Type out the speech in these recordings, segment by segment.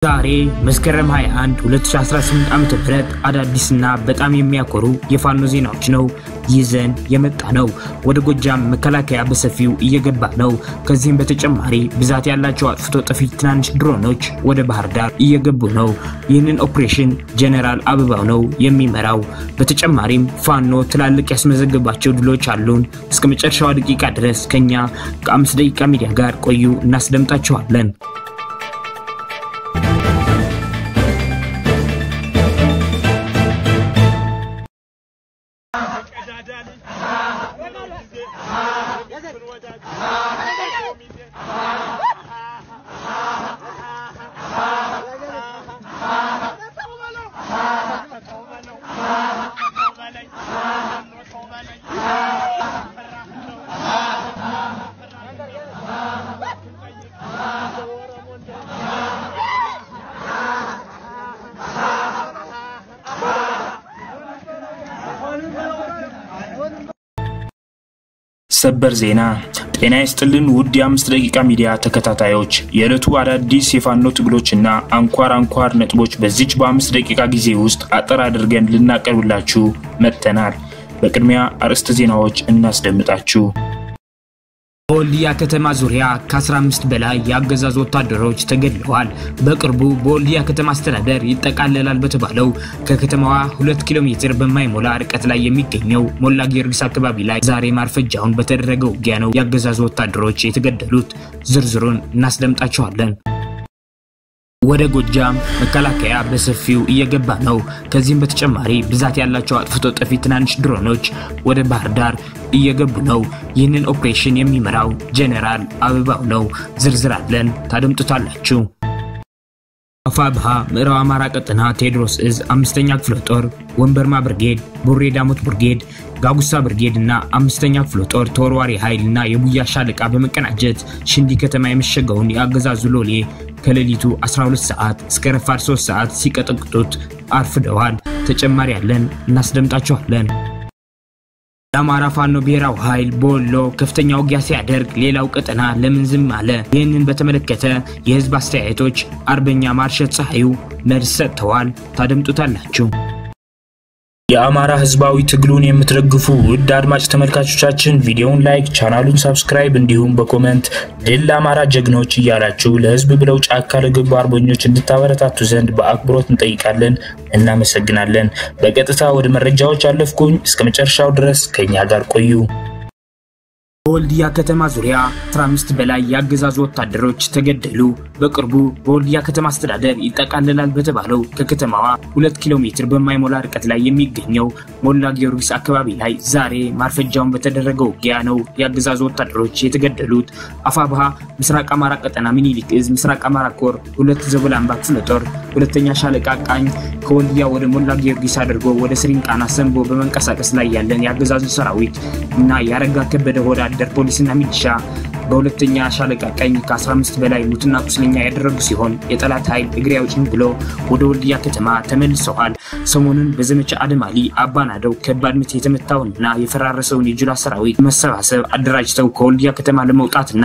ዛሬ መስከረም 21 2018 ዓመተ ምህረት አዳዲስና በጣም የሚያኮሩ የፋኖ ዜናዎች ነው ይዘን የመጣ ነው። ወደ ጎጃም መከላከያ በሰፊው እየገባ ነው። ከዚህም በተጨማሪ ብዛት ያላቸው አጥፍቶ ጠፊ ትናንሽ ድሮኖች ወደ ባህር ዳር እየገቡ ነው። ይህንን ኦፕሬሽን ጀነራል አበባው ነው የሚመራው። በተጨማሪም ፋኖ ትላልቅ ያስመዘገባቸው ድሎች አሉን። እስከ መጨረሻው ደቂቃ ድረስ ከኛ ከ5 ደቂቃ ሚዲያ ጋር ቆዩ፣ እናስደምጣችኋለን። ሰበር ዜና ጤና ይስጥልን ውድ የ5 ደቂቃ ሚዲያ ተከታታዮች፣ የዕለቱ አዳዲስ የፋኖ ትግሎችና አንኳር ነጥቦች በዚች በ5 ደቂቃ ጊዜ ውስጥ አጠር አድርገን ልናቀርብላችሁ መጥተናል። በቅድሚያ አርዕስተ ዜናዎች እናስደምጣችሁ። በወልዲያ ከተማ ዙሪያ ከ15 በላይ ያገዛዙ ወታደሮች ተገድለዋል። በቅርቡ በወልዲያ ከተማ አስተዳደር ይጠቃለላል በተባለው ከከተማዋ 2 ኪሎ ሜትር በማይሞላ ርቀት ላይ የሚገኘው ሞላ ጊዮርጊስ አካባቢ ላይ ዛሬ ማርፈጃውን በተደረገው ውጊያ ነው ያገዛዙ ወታደሮች የተገደሉት። ዝርዝሩን እናስደምጣችኋለን። ወደ ጎጃም መከላከያ በሰፊው እየገባ ነው። ከዚህም በተጨማሪ ብዛት ያላቸው አጥፍቶ ጠፊ ትናንሽ ድሮኖች ወደ ባህር ዳር እየገቡ ነው። ይህንን ኦፕሬሽን የሚመራው ጀነራል አበባው ነው። ዝርዝር አለን፣ ታደምጡታላችሁ። አፋብሃ ምዕራብ አማራ ቀጠና ቴዎድሮስ እዝ 5ኛ ክፍለ ጦር ወንበርማ ብርጌድ፣ ቡሬ ዳሞት ብርጌድ፣ ጋጉሳ ብርጌድ እና 5ኛ ክፍለ ጦር ተወርዋሪ ኃይልና የቡያ ሻለቃ በመቀናጀት ሽንዲ ከተማ የመሸገውን ያገዛዙ ሎሌ ከሌሊቱ 12 ሰዓት እስከ ረፋድ 3 ሰዓት ሲቀጠቅጡት አርፍደዋል። ተጨማሪ ያለን እናስደምጣችኋለን። የአማራ ፋኖ ብሔራዊ ኃይል በወሎ ከፍተኛ ውጊያ ሲያደርግ ሌላው ቀጠና ለምን ዝም አለ? ይህንን በተመለከተ የህዝብ አስተያየቶች አርበኛ ማርሸት ፀሐዩ መልስ ሰጥተዋል። ታደምጡታላችሁ። የአማራ ህዝባዊ ትግሉን የምትደግፉ ውድ አድማጭ ተመልካቾቻችን ቪዲዮውን ላይክ፣ ቻናሉን ሰብስክራይብ እንዲሁም በኮሜንት ድል ለአማራ ጀግኖች እያላችሁ ለህዝብ ብለው ጫካ ለገቡ አርበኞች እንድታበረታቱ ዘንድ በአክብሮት እንጠይቃለን። እናመሰግናለን። በቀጥታ ወደ መረጃዎች አለፍኩኝ። እስከ መጨረሻው ድረስ ከኛ ጋር ቆዩ። በወልዲያ ከተማ ዙሪያ 15 በላይ ያገዛዙ ወታደሮች ተገደሉ። በቅርቡ በወልዲያ ከተማ አስተዳደር ይጠቃለላል በተባለው ከከተማዋ 2 ኪሎ ሜትር በማይሞላ ርቀት ላይ የሚገኘው ሞላ ጊዮርጊስ አካባቢ ላይ ዛሬ ማርፈጃውን በተደረገው ውጊያ ነው ያገዛዙ ወታደሮች የተገደሉት። አፋብሃ ምስራቅ አማራ ቀጠና ሚኒሊክ እዝ ምስራቅ አማራ ኮር 2 ዘበላምባ ክፍለ ጦር 2ኛ ሻለቃ ቃኝ ከወልዲያ ወደ ሞላ ጊዮርጊስ አድርጎ ወደ ስሪንቃና ሰንቦ በመንቀሳቀስ ላይ ያለን ያገዛዙ ሰራዊት እና ያረጋ ከበደ ወደ ፖሊስና ሚሊሻ በሁለተኛ ሻለቃ ቀኝ ከ15 በላይ ሙትና ቁስለኛ ያደረጉ ሲሆን የጠላት ኃይል እግሬ አውጭኝ ብሎ ወደ ወልዲያ ከተማ ተመልሰዋል። ሰሞኑን በዘመቻ አደማሊ አባናደው ከባድ ምት የተመታውና የፈራረሰውን የጁላ ሰራዊት መሰባሰብ አደራጅተው ከወልዲያ ከተማ ለመውጣትና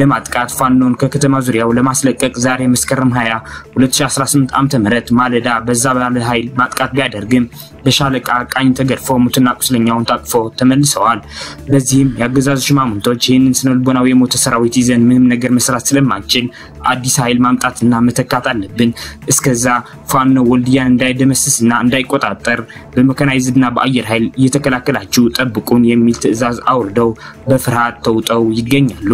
ለማጥቃት ፋኖን ከከተማ ዙሪያው ለማስለቀቅ ዛሬ መስከረም 20 2018 ዓመተ ምህረት ማለዳ በዛ ባለ ኃይል ማጥቃት ቢያደርግም በሻለቃ ቃኝ ተገርፎ ሙትና ቁስለኛውን ታቅፎ ተመልሰዋል። በዚህም ያገዛዙ ሽማምንቶች ይህንን ስነልቦናዊ የሞተ ሰራዊት ይዘን ምንም ነገር መስራት ስለማንችል አዲስ ኃይል ማምጣትና መተካት አለብን። እስከዛ ፋኖ ወልዲያን እንዳይደመስስና እንዳይቆጣጠር በመካናይዝድና በአየር ኃይል እየተከላከላችሁ ጠብቁን የሚል ትዕዛዝ አውርደው በፍርሃት ተውጠው ይገኛሉ።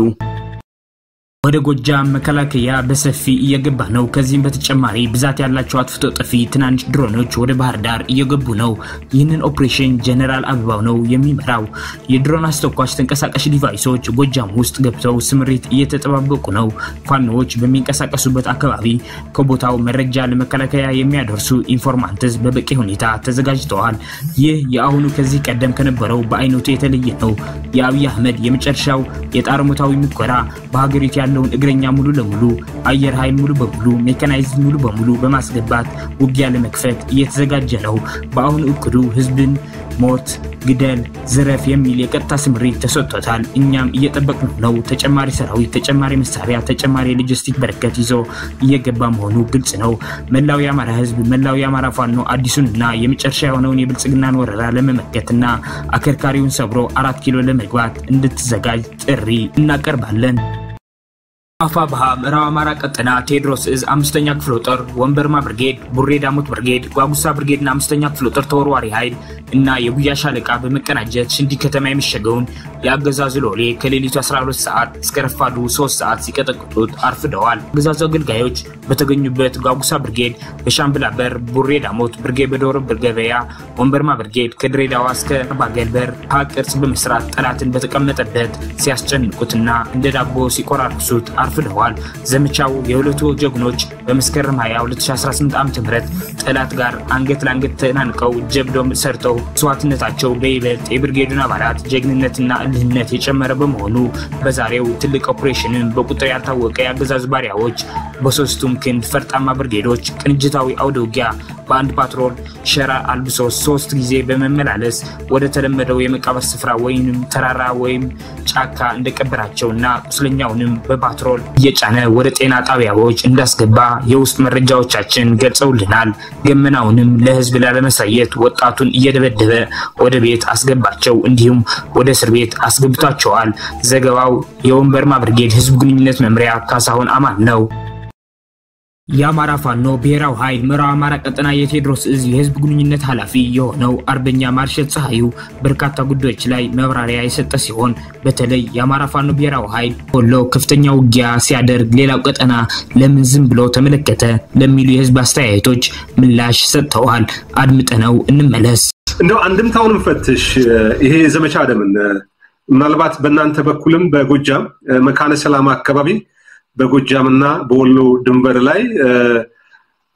ወደ ጎጃም መከላከያ በሰፊ እየገባ ነው። ከዚህም በተጨማሪ ብዛት ያላቸው አጥፍቶ ጠፊ ትናንሽ ድሮኖች ወደ ባህር ዳር እየገቡ ነው። ይህንን ኦፕሬሽን ጀነራል አበባው ነው የሚመራው። የድሮን አስተኳሽ ተንቀሳቃሽ ዲቫይሶች ጎጃም ውስጥ ገብተው ስምሪት እየተጠባበቁ ነው። ፋኖዎች በሚንቀሳቀሱበት አካባቢ ከቦታው መረጃ ለመከላከያ የሚያደርሱ ኢንፎርማንትስ በበቂ ሁኔታ ተዘጋጅተዋል። ይህ የአሁኑ ከዚህ ቀደም ከነበረው በአይነቱ የተለየ ነው። የአብይ አህመድ የመጨረሻው የጣርሞታዊ ሙከራ በሀገሪቱ ያለው ያለውን እግረኛ ሙሉ ለሙሉ አየር ኃይል ሙሉ በሙሉ ሜካናይዝድ ሙሉ በሙሉ በማስገባት ውጊያ ለመክፈት እየተዘጋጀ ነው። በአሁኑ እቅዱ ህዝብን ሞት ግደል ዝረፍ የሚል የቀጥታ ስምሪት ተሰጥቶታል። እኛም እየጠበቅን ነው። ተጨማሪ ሰራዊት ተጨማሪ መሳሪያ ተጨማሪ ሎጂስቲክ በረከት ይዞ እየገባ መሆኑ ግልጽ ነው። መላው የአማራ ህዝብ መላው የአማራ ፋኖ አዲሱንና የመጨረሻ የሆነውን የብልጽግናን ወረራ ለመመከትና አከርካሪውን ሰብሮ 4 ኪሎ ለመግባት እንድትዘጋጅ ጥሪ እናቀርባለን። አፋብሃ ምዕራብ አማራ ቀጠና ቴዎድሮስ እዝ 5ኛ ክፍለ ጦር ወንበርማ ብርጌድ ቡሬ ዳሞት ብርጌድ ጓጉሳ ብርጌድና 5ኛ ክፍለ ጦር ተወርዋሪ ኃይል እና የጉያ ሻለቃ በመቀናጀት ሽንዲ ከተማ የሚሸገውን ያገዛዙ ሎሌ ከሌሊቱ 12 ሰዓት እስከ ረፋዱ 3 ሰዓት ሲቀጠቅጡት አርፍደዋል። አገዛዙ አገልጋዮች በተገኙበት ጓጉሳ ብርጌድ በሻምብላበር ቡሬ ዳሞት ብርጌድ በዶሮ ብርገበያ ወንበርማ ብርጌድ ከድሬዳዋ እስከ ባገልበር ሀቅርጽ በመስራት ጠላትን በተቀመጠበት ሲያስጨንቁትና እንደ ዳቦ ሲቆራርሱት አርፍደዋል። ዘመቻው የሁለቱ ጀግኖች በመስከረም 20 2018 ዓ.ም ጠላት ጋር አንገት ለአንገት ተናንቀው ጀብዶም ሰርተው መስዋዕትነታቸው በይበልጥ የብርጌዱን አባላት ጀግንነትና እልህነት የጨመረ በመሆኑ በዛሬው ትልቅ ኦፕሬሽንን በቁጥር ያልታወቀ የአገዛዙ ባሪያዎች በሶስቱም ክንድ ፈርጣማ ብርጌዶች ቅንጅታዊ አውደ ውጊያ በአንድ ፓትሮል ሸራ አልብሶ 3 ጊዜ በመመላለስ ወደ ተለመደው የመቃብር ስፍራ ወይንም ተራራ ወይም ጫካ እንደቀበራቸውና ቁስለኛውንም በፓትሮል እየጫነ ወደ ጤና ጣቢያዎች እንዳስገባ የውስጥ መረጃዎቻችን ገልጸውልናል። ገመናውንም ለህዝብ ላለመሳየት ወጣቱን እየደበደበ ወደ ቤት አስገባቸው እንዲሁም ወደ እስር ቤት አስገብቷቸዋል። ዘገባው የወንበርማ ብርጌድ ህዝብ ግንኙነት መምሪያ ካሳሁን አማን ነው። የአማራ ፋኖ ብሔራዊ ኃይል ምዕራብ አማራ ቀጠና የቴዎድሮስ እዝ የህዝብ ግንኙነት ኃላፊ የሆነው አርበኛ ማርሸት ፀሐዩ በርካታ ጉዳዮች ላይ መብራሪያ የሰጠ ሲሆን በተለይ የአማራ ፋኖ ብሔራዊ ኃይል ወሎ ከፍተኛ ውጊያ ሲያደርግ ሌላው ቀጠና ለምን ዝም ብሎ ተመለከተ ለሚሉ የህዝብ አስተያየቶች ምላሽ ሰጥተዋል። አድምጠነው እንመለስ። እንደው አንድምታውንም ፈትሽ ይሄ ዘመቻ አደምን ምናልባት በእናንተ በኩልም በጎጃም መካነ ሰላም አካባቢ በጎጃምና በወሎ ድንበር ላይ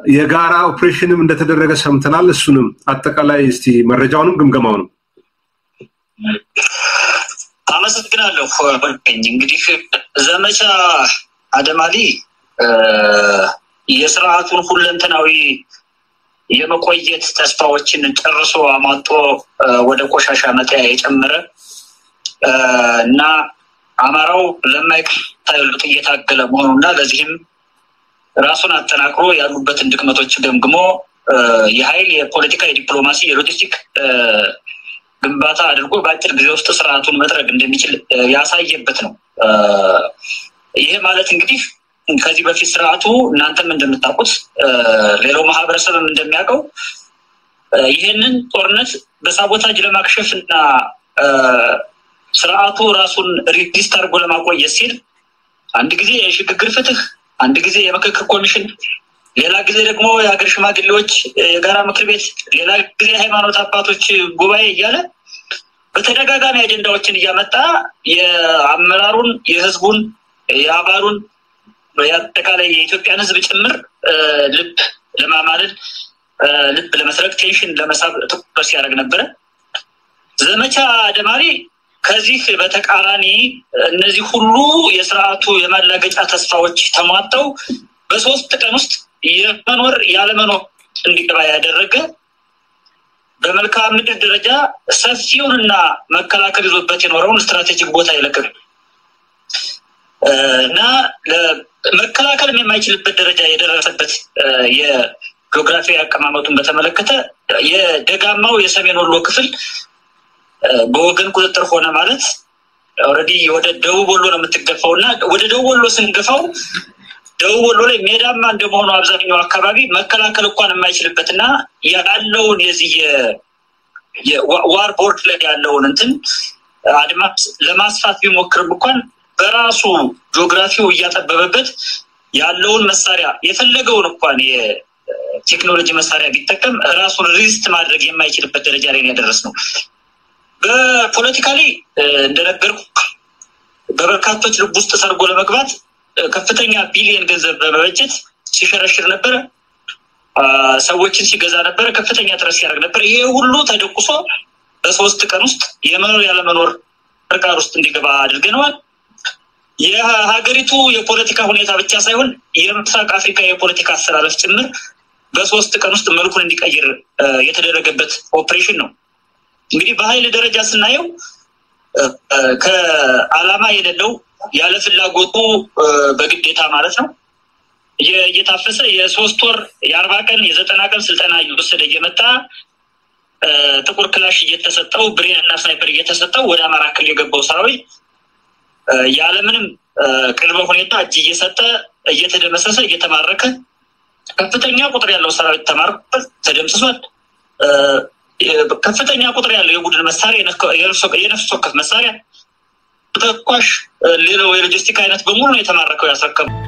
የጋራ ኦፕሬሽንም እንደተደረገ ሰምተናል። እሱንም አጠቃላይ እስቲ መረጃውንም ግምገማውንም አመሰግናለሁ። እንግዲህ ዘመቻ አደማሊ የሥርዓቱን ሁለንተናዊ የመቆየት ተስፋዎችን ጨርሶ አማጦ ወደ ቆሻሻ መጣያ የጨመረ እና አማራው ለማይቀጥሉት እየታገለ መሆኑና ለዚህም ራሱን አጠናክሮ ያሉበትን ድክመቶች ገምግሞ የኃይል የፖለቲካ የዲፕሎማሲ የሎጂስቲክ ግንባታ አድርጎ በአጭር ጊዜ ውስጥ ስርዓቱን መጥረግ እንደሚችል ያሳየበት ነው። ይሄ ማለት እንግዲህ ከዚህ በፊት ስርዓቱ እናንተም እንደምታውቁት ሌላው ማህበረሰብም እንደሚያውቀው ይሄንን ጦርነት በሳቦታጅ ለማክሸፍና ስርዓቱ ራሱን ሪጂስተር አድርጎ ለማቆየት ሲል አንድ ጊዜ የሽግግር ፍትህ አንድ ጊዜ የምክክር ኮሚሽን ሌላ ጊዜ ደግሞ የሀገር ሽማግሌዎች የጋራ ምክር ቤት ሌላ ጊዜ ሃይማኖት አባቶች ጉባኤ እያለ በተደጋጋሚ አጀንዳዎችን እያመጣ የአመራሩን የህዝቡን የአባሉን ያጠቃላይ የኢትዮጵያን ህዝብ ጭምር ልብ ለማማለል ልብ ለመስረቅ ቴንሽን ለመሳብ ትኩረት ሲያደርግ ነበር። ዘመቻ አደማሊ ከዚህ በተቃራኒ እነዚህ ሁሉ የሥርዓቱ የማላገጫ ተስፋዎች ተሟጠው በ3 ቀን ውስጥ የመኖር ያለመኖር እንዲገባ ያደረገ በመልክዓ ምድር ደረጃ ሰፊውንና መከላከል ይዞበት የኖረውን ስትራቴጂክ ቦታ ይለቀቅ እና ለመከላከል የማይችልበት ደረጃ የደረሰበት የጂኦግራፊ አቀማመጡን በተመለከተ የደጋማው የሰሜን ወሎ ክፍል በወገን ቁጥጥር ሆነ ማለት ኦሬዲ ወደ ደቡብ ወሎ ነው የምትገፋውና ወደ ደቡብ ወሎ ስንገፋው ደቡብ ወሎ ላይ ሜዳማ እንደመሆኑ አብዛኛው አካባቢ መከላከል እንኳን የማይችልበትና ያለውን የዚህ የዋር ቦርድ ላይ ያለውን እንትን አድማስ ለማስፋት ቢሞክርም እንኳን በራሱ ጂኦግራፊው እያጠበበበት ያለውን መሳሪያ የፈለገውን እንኳን የቴክኖሎጂ መሳሪያ ቢጠቀም ራሱን ሪዚስት ማድረግ የማይችልበት ደረጃ ላይ ያደረስነው። በፖለቲካሊ እንደነገርኩ በበርካቶች ልብ ውስጥ ሰርጎ ለመግባት ከፍተኛ ቢሊየን ገንዘብ በመበጀት ሲሸረሽር ነበር፣ ሰዎችን ሲገዛ ነበር፣ ከፍተኛ ጥረት ሲያደርግ ነበር። ይሄ ሁሉ ተደቁሶ በ3 ቀን ውስጥ የመኖር ያለመኖር ፍርቃር ውስጥ እንዲገባ አድርገናል። የሀገሪቱ የፖለቲካ ሁኔታ ብቻ ሳይሆን የምስራቅ አፍሪካ የፖለቲካ አሰላለፍ ጭምር በ3 ቀን ውስጥ መልኩን እንዲቀይር የተደረገበት ኦፕሬሽን ነው። እንግዲህ በኃይል ደረጃ ስናየው ከዓላማ የሌለው ያለ ፍላጎቱ በግዴታ ማለት ነው እየታፈሰ የ3 ወር የ40 ቀን የ90 ቀን ስልጠና እየወሰደ እየመጣ ጥቁር ክላሽ እየተሰጠው ብሬንና ስናይፐር እየተሰጠው ወደ አማራ ክልል የገባው ሰራዊት ያለምንም ቅድመ ሁኔታ እጅ እየሰጠ እየተደመሰሰ እየተማረከ ከፍተኛ ቁጥር ያለው ሰራዊት ተማርኮ ተደምስሷል። ከፍተኛ ቁጥር ያለው የቡድን መሳሪያ የነፍስ ወከፍ መሳሪያ ተኳሽ ሌላው የሎጂስቲክ አይነት በሙሉ ነው የተማረከው ያስረከበው።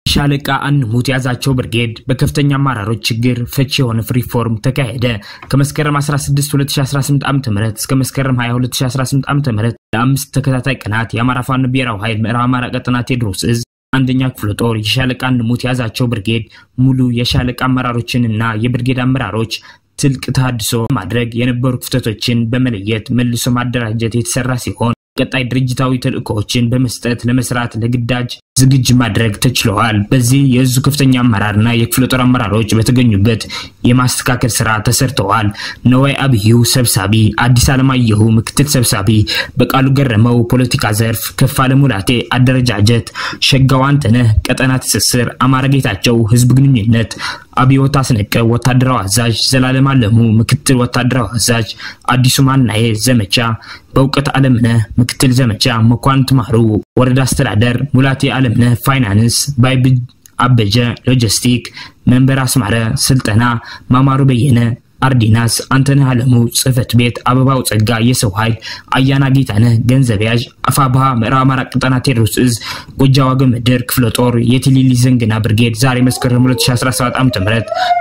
ሻለቃ አንሙት ያዛቸው ብርጌድ በከፍተኛ አመራሮች ችግር ፈቺ የሆነ ሪፎርም ተካሄደ። ከመስከረም 16 2018 ዓ.ም እስከ መስከረም 22 2018 ዓ.ም ለአምስት ተከታታይ ቀናት የአማራ ፋኖ ብሔራዊ ኃይል ምዕራብ አማራ ቀጠና ቴዎድሮስ ዕዝ አንደኛ ክፍለ ጦር የሻለቃ አንሙት ያዛቸው ብርጌድ ሙሉ የሻለቃ አመራሮችንና የብርጌድ አመራሮች ትልቅ ተሐድሶ ማድረግ የነበሩ ክፍተቶችን በመለየት መልሶ ማደራጀት የተሰራ ሲሆን ቀጣይ ድርጅታዊ ተልእኮዎችን በመስጠት ለመስራት ለግዳጅ ዝግጅ ማድረግ ተችሏል። በዚህ የዙ ከፍተኛ አመራርና የክፍለ ጦር አመራሮች በተገኙበት የማስተካከል ስራ ተሰርተዋል። ነዋይ አብዩ ሰብሳቢ፣ አዲስ አለማየሁ ምክትል ሰብሳቢ፣ በቃሉ ገረመው ፖለቲካ ዘርፍ፣ ከፋለ ሙላቴ አደረጃጀት፣ ሸጋው አንተነህ ቀጠና ትስስር፣ አማራ ጌታቸው ህዝብ ግንኙነት፣ አብዮት አስነቀ ወታደራዊ አዛዥ፣ ዘላለም አለሙ ምክትል ወታደራዊ አዛዥ፣ አዲሱ ማናዬ ዘመቻ፣ በእውቀት አለምነህ ምክትል ዘመቻ፣ መኳንንት ማሩ ወረዳ አስተዳደር፣ ሙላቴ አለምነህ ፋይናንስ፣ ባይብ አበጀ ሎጂስቲክ፣ መንበር አስማረ ስልጠና፣ ማማሩ በየነ አርዲናስ፣ አንተነህ አለሙ ጽህፈት ቤት፣ አበባው ጸጋ የሰው ኃይል፣ አያና ጌታነህ ገንዘብ ያዥ፣ አፋባ ምዕራብ አማራ ቀጠና ቴዎድሮስ ዕዝ ጎጃዋ ገመድር ክፍለ ጦር የትሊሊ ዘንግና ብርጌድ ዛሬ መስከረም 2017 ዓ.ም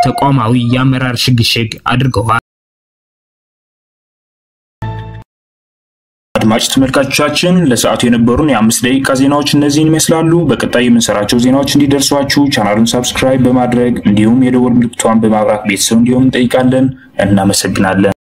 ተቋማዊ የአመራር ሽግሽግ አድርገዋል። አድማጭ ተመልካቾቻችን ለሰዓቱ የነበሩን የ5 ደቂቃ ዜናዎች እነዚህን ይመስላሉ። በቀጣይ የምንሰራቸው ዜናዎች እንዲደርሷችሁ ቻናሉን ሰብስክራይብ በማድረግ እንዲሁም የደወል ምልክቷን በማብራት ቤተሰብ እንዲሆኑ እንጠይቃለን። እናመሰግናለን።